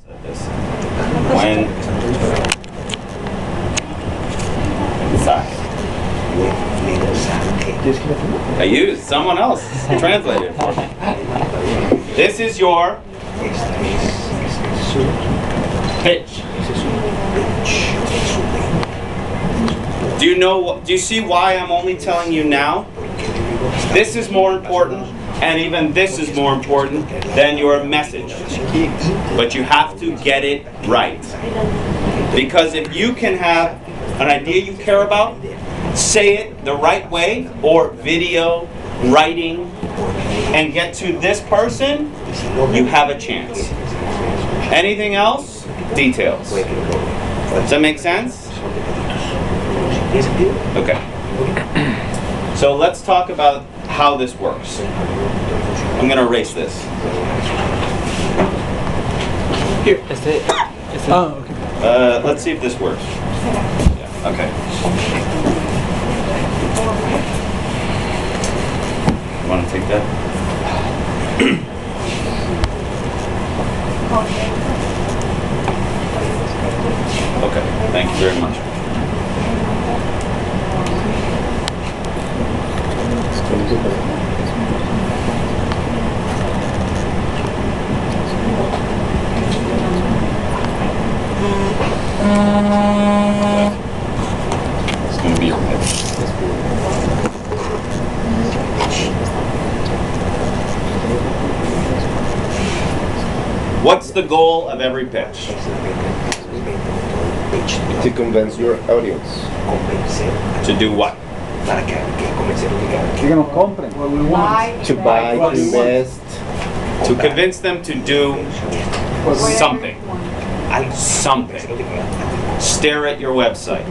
said this. When inside. I used someone else translated for me. This is your pitch. Do you see why I'm only telling you now? This is more important, and even this is more important than your message. But you have to get it right. Because if you can have an idea you care about, say it the right way, or video, writing, and get to this person, you have a chance. Anything else? Details. Does that make sense? Okay. So let's talk about how this works. I'm going to erase this. Here. Oh, okay. Let's see if this works. Yeah, okay. You want to take that? Okay, thank you very much. It's going to be your pitch. What's the goal of every pitch? To convince your audience. To do what? To buy, to invest. To convince them to do something. Something. Stare at your website.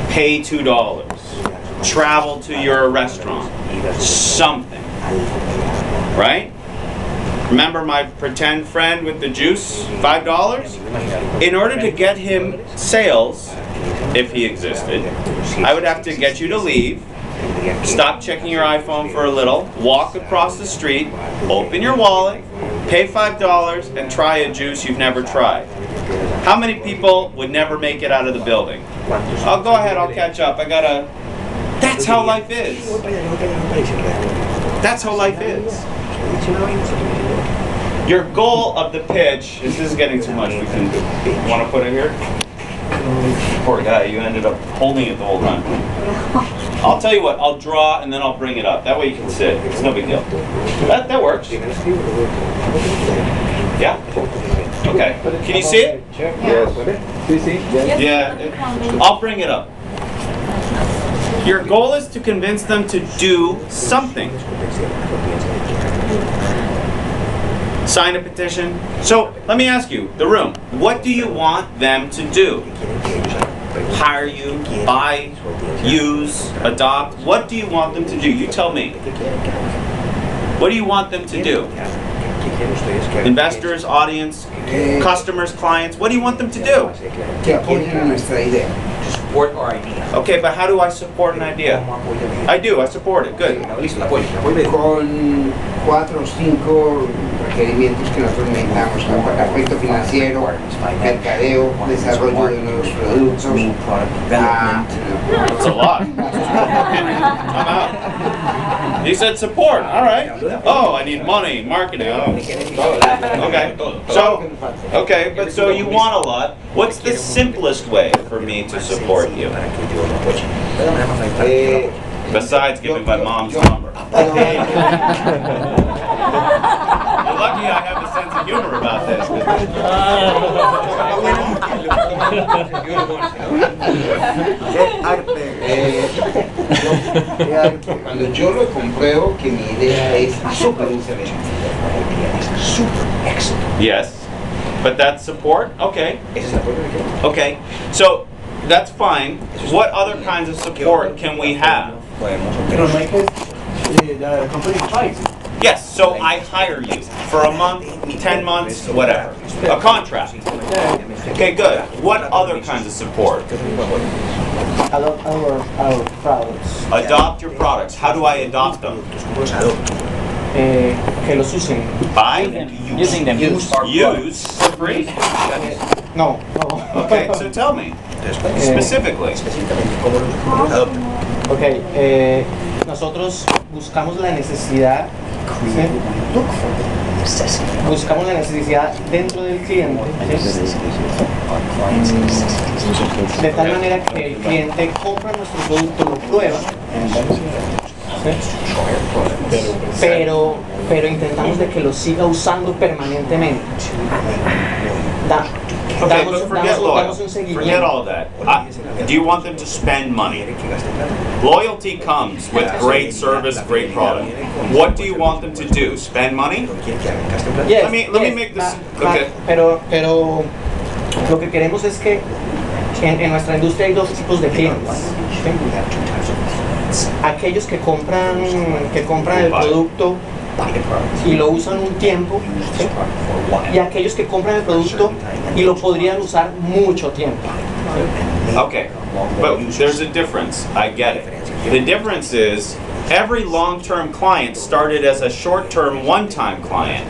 Pay $2. Travel to your restaurant. Something. Right? Remember my pretend friend with the juice? $5? In order to get him sales, if he existed, I would have to get you to leave, stop checking your iPhone for a little, walk across the street, open your wallet, pay $5, and try a juice you've never tried. How many people would never make it out of the building? Oh, go ahead, I'll catch up. That's how life is. That's how life is. Your goal of the pitch, this is getting too much. You want to put it here? Poor guy, you ended up holding it the whole time. I'll tell you what, I'll draw and then I'll bring it up. That way you can sit. It's no big deal. That works. Yeah? Okay. Can you see it? Yes. Yeah. I'll bring it up. Your goal is to convince them to do something. Sign a petition. So let me ask you, the room, what do you want them to do? Hire you, buy, use, adopt? What do you want them to do? You tell me. What do you want them to do? Investors, audience, customers, clients, what do you want them to do? Support our idea. Okay, but how do I support an idea? I do, I support it. Good. Con 4 o 5 requerimientos que nosotros necesitamos: aspecto financiero, mercadeo, desarrollo de nuevos productos. That's a lot. I'm out. He said support. All right. Oh, I need money, marketing. Oh. Okay. But so you want a lot. What's the simplest way for me to support you? Besides giving my mom's number. You're lucky I have a sense of humor about this. Cuando yo lo compruebo que mi idea es súper éxito. Yes, but that's support? Okay. Okay, so that's fine. What other kinds of support can we have? Yes, so I hire you for a month, 10 months, whatever. A contract. Okay, good. What other kinds of support? Our products. Adopt your products. How do I adopt them? que los usen. Buy, Using them. use for free? No. Okay, so tell me, specifically. Ok, nosotros buscamos la necesidad, ¿sí? Buscamos la necesidad dentro del cliente, ¿sí? De tal manera que el cliente compra nuestro producto, lo prueba, ¿sí? pero intentamos de que lo siga usando permanentemente. Okay, but forget loyal. Damos un seguimiento. Forget all that. Do you want them to spend money? Loyalty comes with great service, great product. What do you want them to do? Spend money? Yes, Let me yes, make this. ma- Okay. Pero lo que queremos es que en nuestra industria hay dos tipos de clientes, ¿sí? Aquellos que compran el producto y lo usan un tiempo, ¿sí? Y aquellos que compran el producto y lo podrían usar mucho tiempo, ¿sí? Okay, but there's a difference. I get it. The difference is every long-term client started as a short-term, one-time client.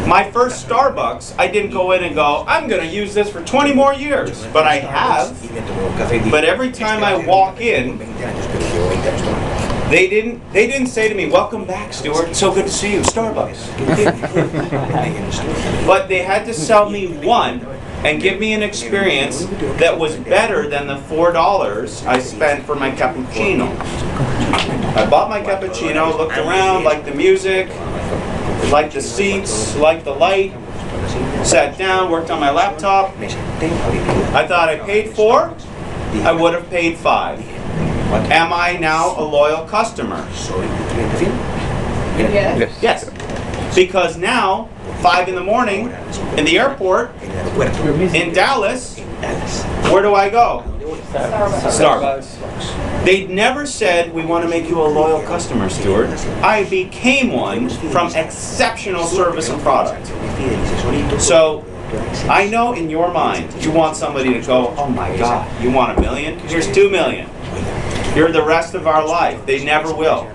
My first Starbucks, I didn't go in and go, I'm going to use this for 20 more years, but I have. But every time I walk in, they didn't say to me, welcome back, Stuart, so good to see you, Starbucks. But they had to sell me one and give me an experience that was better than the $4 I spent for my cappuccino. I bought my cappuccino, looked around, liked the music, liked the seats, liked the light, sat down, worked on my laptop. I thought I paid $4, I would have paid $5. Am I now a loyal customer? Yes. Because now, 5 in the morning, in the airport, in Dallas, where do I go? Starbucks. They never said, we want to make you a loyal customer, Stuart. I became one from exceptional service and product. So, I know in your mind, you want somebody to go, oh my God, you want $1 million? Here's $2 million. You're the rest of our life. They never will.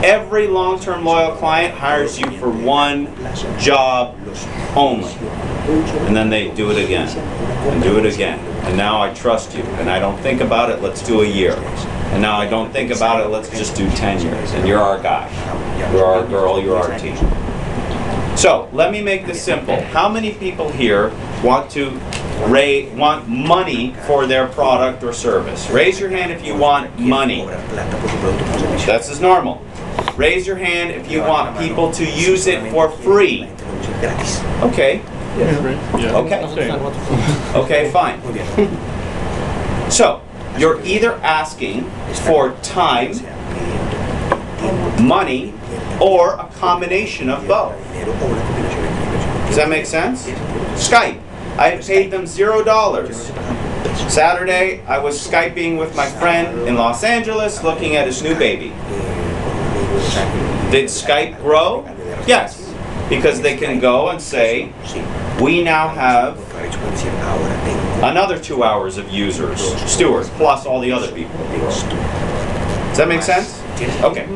Every long-term loyal client hires you for one job only. And then they do it again, and do it again. And now I trust you, and I don't think about it, let's do a year. And now I don't think about it, let's just do 10 years. And you're our guy. You're our girl, you're our team. So, let me make this simple. How many people here want money for their product or service? Raise your hand if you want money. That's as normal. Raise your hand if you want people to use it for free. Okay. Okay. Okay, fine. So, you're either asking for time, money, or a combination of both. Does that make sense? Skype. I paid them $0. Saturday, I was Skyping with my friend in Los Angeles looking at his new baby. Did Skype grow? Yes, because they can go and say, we now have another 2 hours of users, Stuart, plus all the other people. Does that make sense? Okay.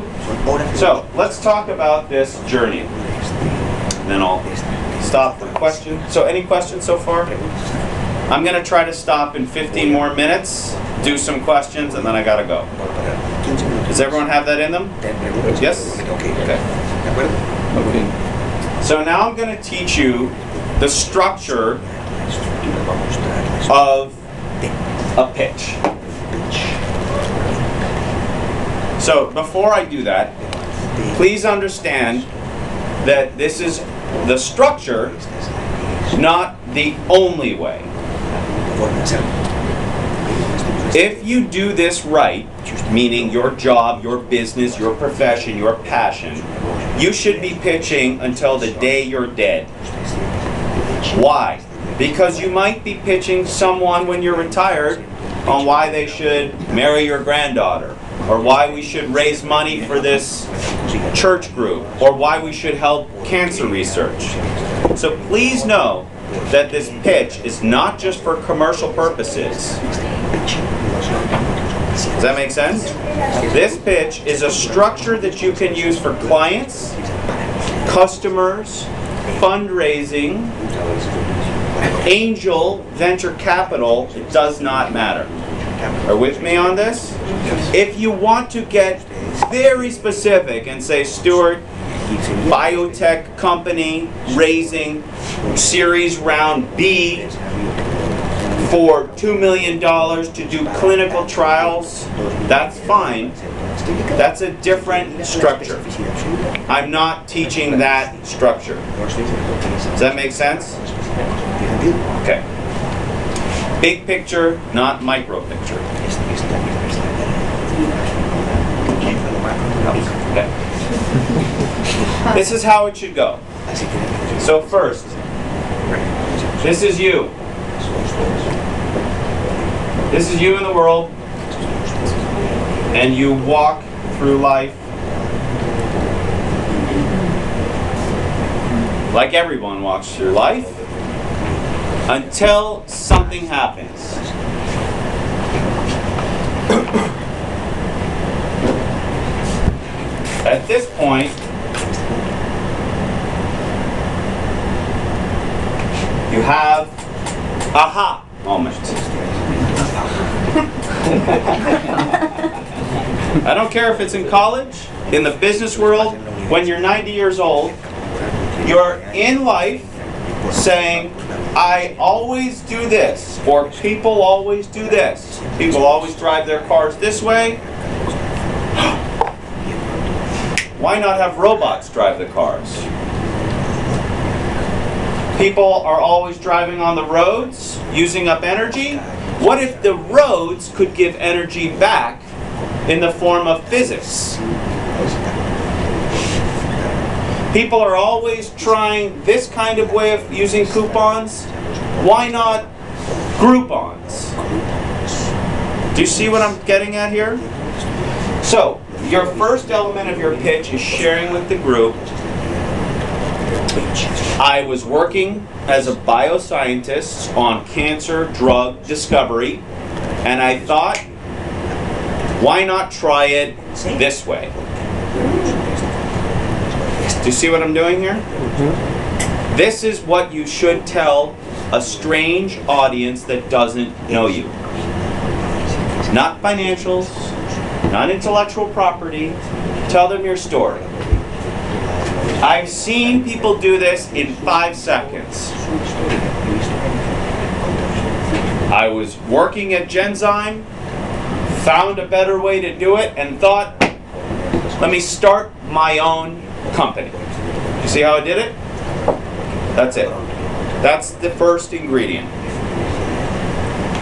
So, let's talk about this journey. And then I'll stop for questions. So, any questions so far? I'm going to try to stop in 15 more minutes, do some questions, and then I got to go. Does everyone have that in them? Yes? Okay. So now I'm going to teach you the structure of a pitch. So before I do that, please understand that this is the structure, not the only way. If you do this right, meaning your job, your business, your profession, your passion, you should be pitching until the day you're dead. Why? Because you might be pitching someone when you're retired on why they should marry your granddaughter, or why we should raise money for this church group, or why we should help cancer research. So please know that this pitch is not just for commercial purposes. Does that make sense? This pitch is a structure that you can use for clients customers, fundraising, angel, venture capital, it does not matter. Are with me on this? If you want to get very specific and say, Stuart, biotech company raising series round B for $2 million to do clinical trials, that's fine. That's a different structure. I'm not teaching that structure. Does that make sense? Okay. Big picture, not micro picture. Okay. This is how it should go. So first, this is you. This is you in the world, and you walk through life like everyone walks through life until something happens. At this point, you have aha moment. I don't care if it's in college, in the business world, when you're 90 years old, you're in life saying, I always do this, or people always do this. People always drive their cars this way. Why not have robots drive the cars? People are always driving on the roads, using up energy. What if the roads could give energy back in the form of physics? People are always trying this kind of way of using coupons. Why not Groupons? Do you see what I'm getting at here? So, your first element of your pitch is sharing with the group, I was working as a bioscientist on cancer drug discovery, and I thought, why not try it this way? Do you see what I'm doing here? Mm-hmm. This is what you should tell a strange audience that doesn't know you. Not financials, not intellectual property. Tell them your story. I've seen people do this in 5 seconds. I was working at Genzyme, found a better way to do it, and thought, let me start my own company. You see how I did it? That's it. That's the first ingredient.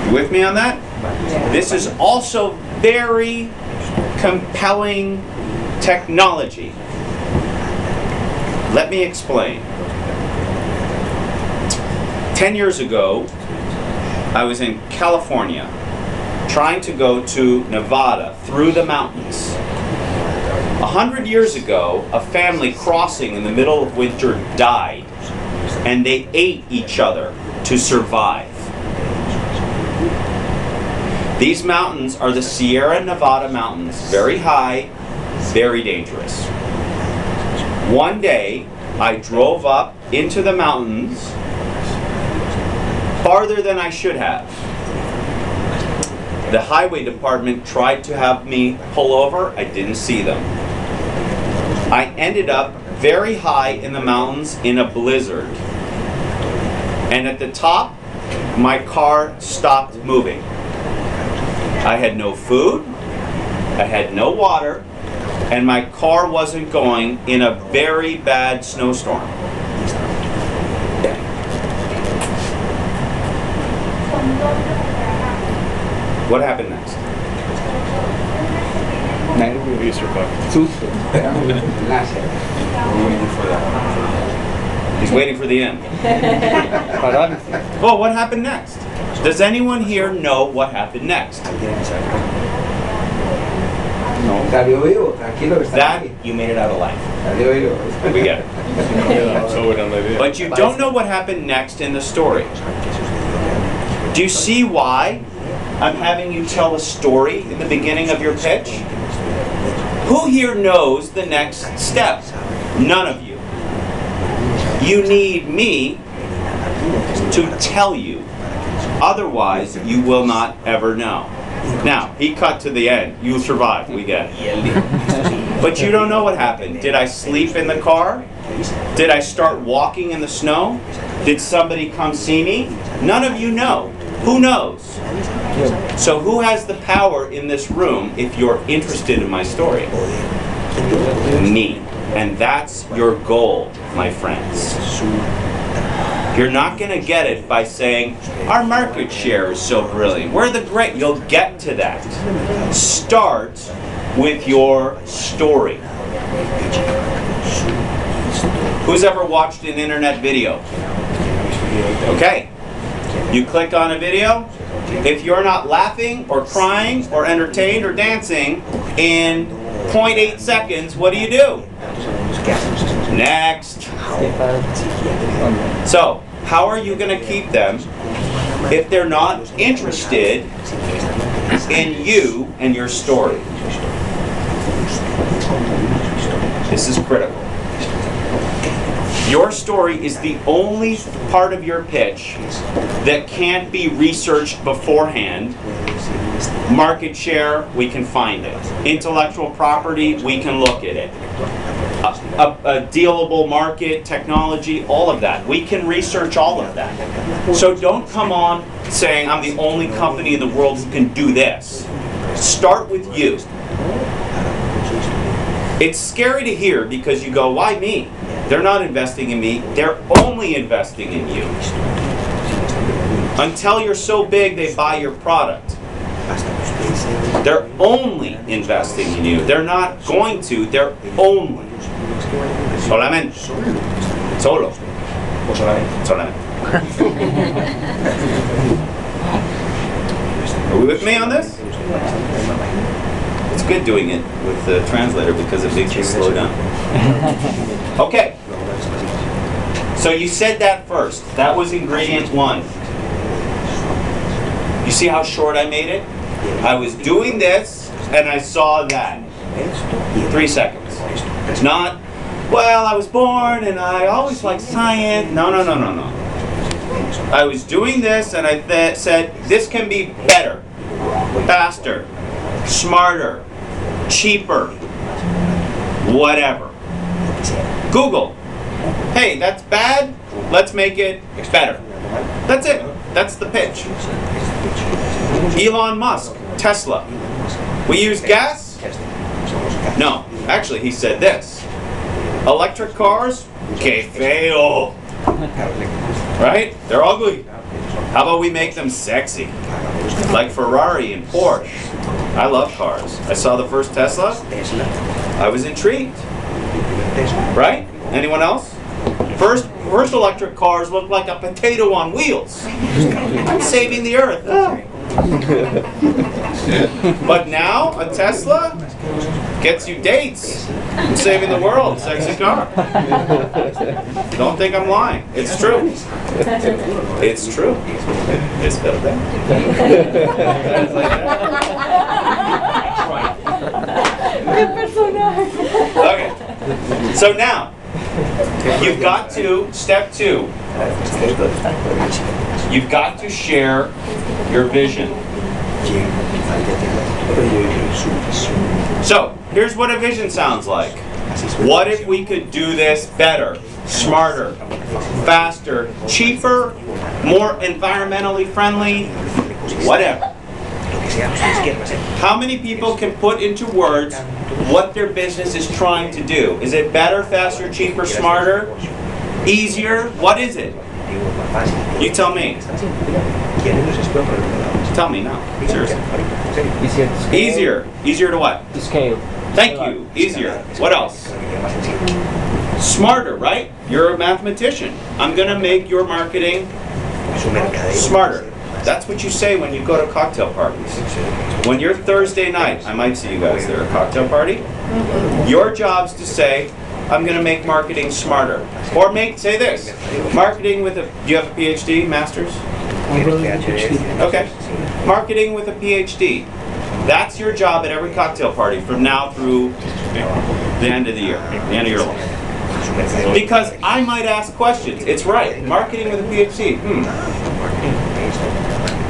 You with me on that? This is also very compelling technology. Let me explain. 10 years ago, I was in California trying to go to Nevada through the mountains. 100 years ago, a family crossing in the middle of winter died, and they ate each other to survive. These mountains are the Sierra Nevada mountains, very high, very dangerous. One day, I drove up into the mountains farther than I should have. The highway department tried to have me pull over. I didn't see them. I ended up very high in the mountains in a blizzard. And at the top, my car stopped moving. I had no food, I had no water, and my car wasn't going in a very bad snowstorm. What happened next? You survived. He's waiting for the end. Well, what happened next? Does anyone here know what happened next? That you made it out alive. We get it. But you don't know what happened next in the story. Do you see why I'm having you tell a story in the beginning of your pitch? Who here knows the next step? None of you. You need me to tell you. Otherwise, you will not ever know. Now, he cut to the end. You survived, we get it. But you don't know what happened. Did I sleep in the car? Did I start walking in the snow? Did somebody come see me? None of you know. Who knows? So who has the power in this room if you're interested in my story? Me. And that's your goal, my friends. You're not going to get it by saying, our market share is so brilliant. We're the great. You'll get to that. Start with your story. Who's ever watched an internet video? Okay. You click on a video. If you're not laughing or crying or entertained or dancing in 0.8 seconds, what do? Next. So, how are you going to keep them if they're not interested in you and your story? This is critical. Your story is the only part of your pitch that can't be researched beforehand. Market share, we can find it. Intellectual property, we can look at it. A dealable market, technology, all of that. We can research all of that. So don't come on saying, I'm the only company in the world who can do this. Start with you. It's scary to hear because you go, why me? They're not investing in me. They're only investing in you. Until you're so big, they buy your product. They're only investing in you. They're not going to. They're only. Solamente. Solo. Solamente. Are we with me on this? It's good doing it with the translator because it makes you slow down. Okay. So you said that first. That was ingredient 1. You see how short I made it? I was doing this and I saw that. 3 seconds. It's not, well, I was born and I always liked science. No. I was doing this and I said, this can be better, faster, smarter, cheaper, whatever. Google. Hey, that's bad. Let's make it better. That's it. That's the pitch. Elon Musk, Tesla. We use gas? No. Actually, he said this. Electric cars? Que feo. Right? They're ugly. How about we make them sexy? Like Ferrari and Porsche. I love cars. I saw the first Tesla. I was intrigued. Right? Anyone else? First electric cars looked like a potato on wheels. I'm saving the earth. Oh. But now, a Tesla gets you dates. I'm saving the world. Sexy car. Don't think I'm lying. It's true. It's true. It's better than. Okay. So now, you've got to, step 2, you've got to share your vision. So, here's what a vision sounds like. What if we could do this better, smarter, faster, cheaper, more environmentally friendly, whatever? How many people can put into words what their business is trying to do? Is it better, faster, cheaper, smarter, easier? What is it? You tell me. Tell me now. Seriously. Easier. Easier to what? To scale. Thank you. Easier. What else? Smarter, right? You're a mathematician. I'm going to make your marketing smarter. That's what you say when you go to cocktail parties. When you're Thursday night, I might see you guys there, a cocktail party. Your job's to say, I'm going to make marketing smarter. Or say this, marketing with a, do you have a PhD, master's? Okay. Marketing with a PhD. That's your job at every cocktail party from now through the end of the year, the end of your life. Because I might ask questions. It's right. Marketing with a PhD.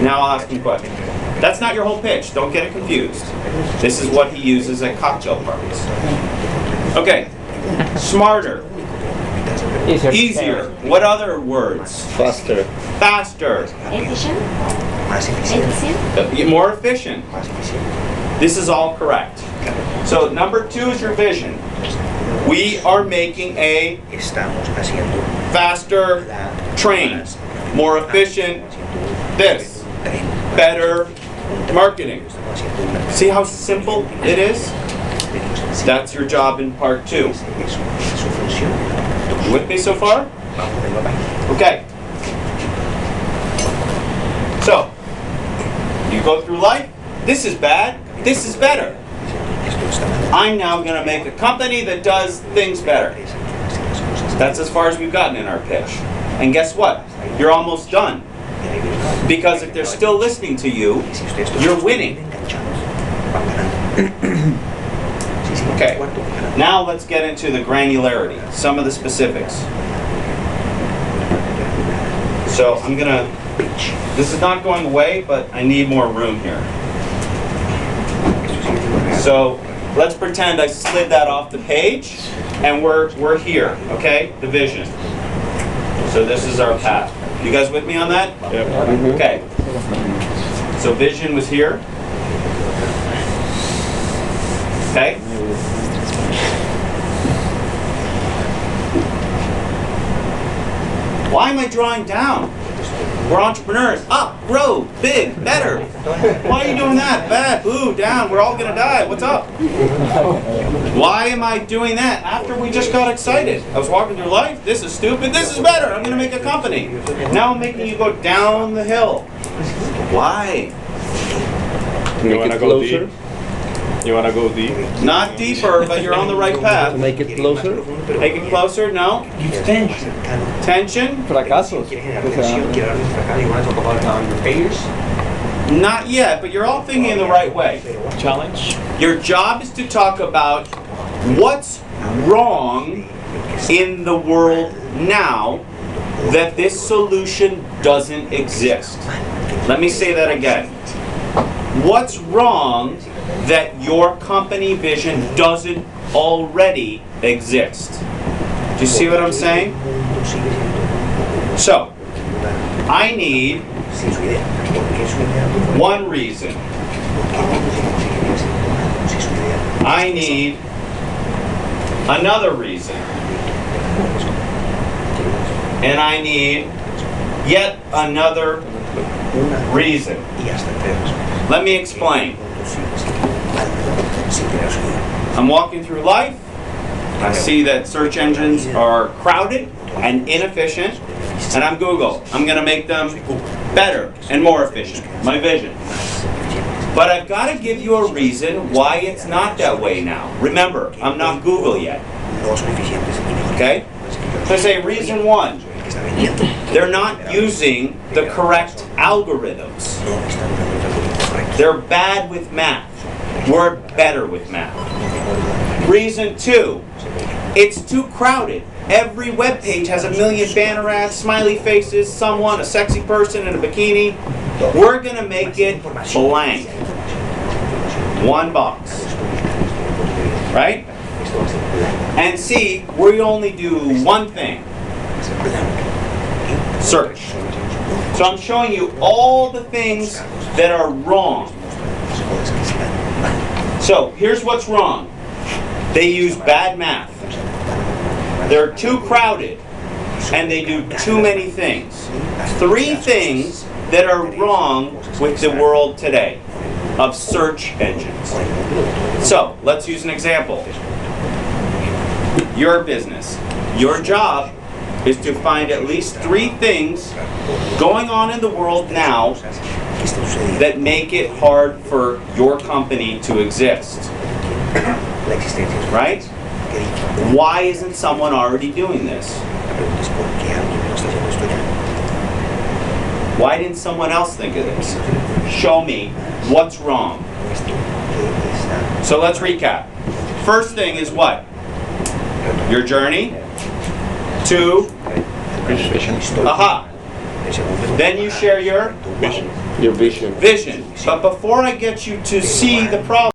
Now I'll ask him questions. That's not your whole pitch. Don't get it confused. This is what he uses at cocktail parties. Okay. Smarter. Easier. What other words? Faster. Faster. Efficient? Efficient? More efficient. This is all correct. So number 2 is your vision. We are making a faster train, more efficient this, better marketing. See how simple it is? That's your job in part 2. You with me so far? Okay. So, you go through life, this is bad, this is better. I'm now going to make a company that does things better. That's as far as we've gotten in our pitch. And guess what? You're almost done. Because if they're still listening to you, you're winning. Okay, now let's get into the granularity, some of the specifics. So I'm going to, this is not going away, but I need more room here. So let's pretend I slid that off the page, and we're here, okay? The vision. So this is our path. You guys with me on that? Yep. Okay. So vision was here. Okay? Why am I drawing down? We're entrepreneurs. Up, grow, big, better. Why are you doing that? Bad, ooh, down, we're all gonna die. What's up? Why am I doing that after we just got excited? I was walking through life, this is stupid, this is better, I'm gonna make a company. Now I'm making you go down the hill. Why? You wanna go deep? You wanna go deep? Not deeper, but you're on the right path. Make it closer. Make it closer, no? Tension? Fracasos. Not yet, but you're all thinking in the right way. Challenge? Your job is to talk about what's wrong in the world now that this solution doesn't exist. Let me say that again. What's wrong that your company vision doesn't already exist? Do you see what I'm saying? So, I need one reason. I need another reason. And I need yet another reason. Let me explain. I'm walking through life. I see that search engines are crowded and inefficient, and I'm Google. I'm going to make them better and more efficient. My vision. But I've got to give you a reason why it's not that way now. Remember, I'm not Google yet. Okay? So I say reason 1. They're not using the correct algorithms. They're bad with math. We're better with math. Reason 2, it's too crowded. Every web page has a million banner ads, smiley faces, someone, a sexy person in a bikini. We're going to make it blank. One box. Right? And see, we only do one thing. Search. So I'm showing you all the things that are wrong. So here's what's wrong. They use bad math. They're too crowded. And they do too many things. 3 things that are wrong with the world today of search engines. So let's use an example. Your business. Your job is to find at least 3 things going on in the world now that make it hard for your company to exist. Right? Why isn't someone already doing this? Why didn't someone else think of this? Show me what's wrong. So let's recap. First thing is what? Your journey. to, Vision. aha. Then you share your Your vision. vision. But before I get you to see the problem,